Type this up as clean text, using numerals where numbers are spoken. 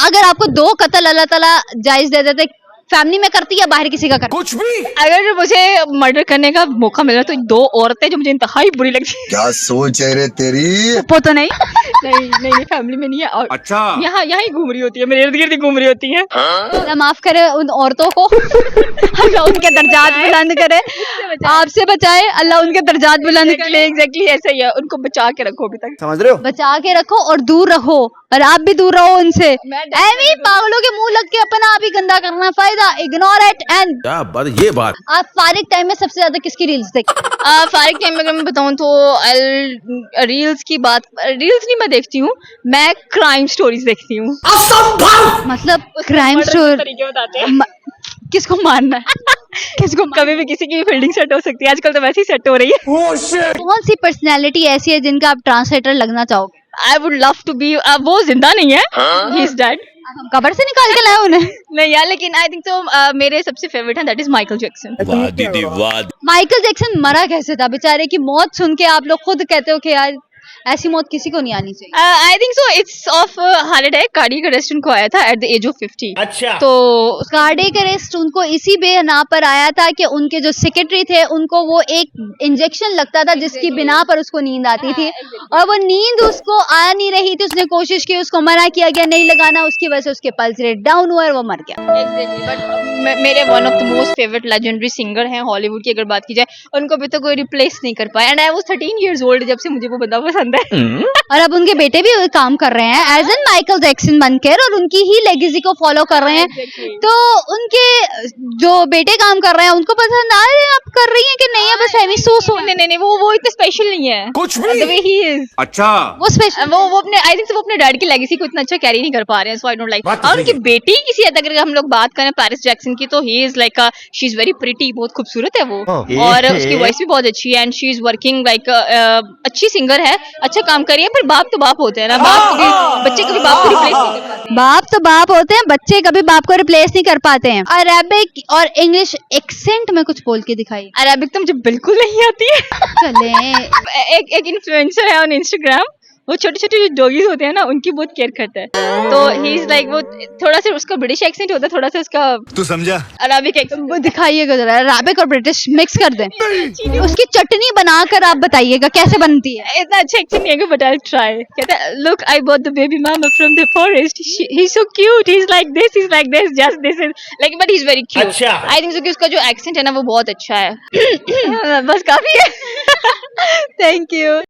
अगर आपको 2 कत्ल अल्लाह ताला जायज दे देते, फैमिली में करती या बाहर किसी का करती? कुछ भी। अगर मुझे मर्डर करने का मौका मिला तो 2 औरतें जो मुझे इंतहाई बुरी लगती है। क्या सोच है रे तेरी? वो तो नहीं। नहीं फैमिली में नहीं है। और अच्छा, यहाँ ही घूम रही होती है, मेरे इर्द गिर्द घूम रही होती है। अल्लाह माफ करे उन औरतों को, अल्लाह उनके दर्जात बुलंद करे, आपसे बचाए अल्लाह उनके दर्जात बुलंद करे। एग्जैक्टली ऐसा ही है, उनको बचा के रखो अभी तक। समझ रहे हो? बचा के रखो और दूर रहो, और आप भी दूर रहो उनसे। ऐਵੇਂ ही पागलों के मुंह लग के अपना आप ही गंदा करना फायदा। Ignore it. एंड क्या बात, ये बात। आप फारिग टाइम में सबसे ज्यादा किसकी रील्स देखते? फारिग टाइम में अगर मैं बताऊं तो रील्स की बात, रील्स नहीं मैं देखती हूँ, मैं क्राइम स्टोरीज देखती हूँ। मतलब क्राइम स्टोरी तरीके बताते हैं। किसको मारना है? किसको कभी भी किसी की फील्डिंग सेट हो सकती है, आजकल तो वैसे ही सेट हो रही है। कौन सी पर्सनैलिटी ऐसी है जिनका आप ट्रांसलेटर लगना चाहोगे? I would love to be, वो जिंदा नहीं है, ही इज डेड। हम कब्र से निकाल के लाए उन्हें। नहीं यार, लेकिन आई थिंक तो मेरे सबसे फेवरेट है, दैट इज माइकल जैक्सन। वाह दीदी वाह। माइकल जैक्सन मरा कैसे था बेचारे की मौत सुन के आप लोग खुद कहते हो कि यार ऐसी मौत किसी को नहीं आनी चाहिए। I think so it's of heart attack, cardiac arrest उनको आया था एट द एज ऑफ 50। अच्छा, तो कार्डियक अरेस्ट उनको इसी बिना पर आया था कि उनके जो सेक्रेटरी थे उनको वो एक इंजेक्शन लगता था जिसकी बिना पर उसको नींद आती थी, और वो नींद उसको आ नहीं रही थी। उसने कोशिश की, उसको मना किया गया नहीं लगाना, उसकी वजह से उसके पल्स रेट डाउन हुआ और वो मर गया। बट मेरे one of the most favourite legendary singer हैं हॉलीवुड की, अगर बात की जाए, उनको अभी तक कोई रिप्लेस नहीं कर पाया। And I was 13 years old जब से मुझे वो बंदा पसंद है। और अब उनके बेटे भी काम कर रहे हैं एज एन माइकल जैक्सन बनकर, और उनकी ही लेगेसी को फॉलो कर रहे हैं। तो उनके जो बेटे काम कर रहे हैं उनको पसंद आ रहे हैं, आप कर रही हैं कि नहीं है? बस ऐवी सो नहीं, वो इतना स्पेशल नहीं है, कुछ भी। the way he is। अच्छा, वो स्पेशल वो अपने, आई थिंक वो अपने डैड की लेगेसी को इतना अच्छा कैरी नहीं कर पा रहे हैं, सो आई डोंट लाइक। बात तो और सही उनकी है। बेटी किसी हद तक अगर हम लोग बात करें पेरिस जैक्सन की, तो ही is like she is very pretty, बहुत खूबसूरत है वो, और उसकी वॉइस भी बहुत अच्छी है, and she is working like अच्छी सिंगर है, अच्छा काम कर रही है। पर बाप तो बाप होते हैं ना, बाप कभी, बच्चे कभी बाप को रिप्लेस नहीं कर पाते। बाप तो बाप होते हैं, बच्चे कभी बाप को रिप्लेस नहीं कर पाते हैं। अरेबिक और इंग्लिश एक्सेंट में कुछ बोल के दिखाइए। अरेबिक तो मुझे बिल्कुल नहीं आती है। चले एक इन्फ्लुएंसर है ऑन इंस्टाग्राम, वो छोटे छोटे जो डॉगीज होते हैं ना उनकी बहुत केयर करता है। तो ही इज लाइक, वो थोड़ा सा उसका ब्रिटिश एक्सेंट होता है, थोड़ा सा उसका तू समझा? Arabic accent. वो दिखाइएगा जरा, अरेबिक और ब्रिटिश मिक्स कर दें, उसकी चटनी बनाकर आप बताइएगा कैसे बनती है। इतना अच्छा एक्सेंट नहीं है, बट आई ट्राई। कहता है, look I bought the baby mama from the forest, he is so cute, he is like this, just this is like, but he is very cute. अच्छा। आई थिंक सो कि उसका जो accent है ना वो बहुत अच्छा है। बस काफी है। Thank you.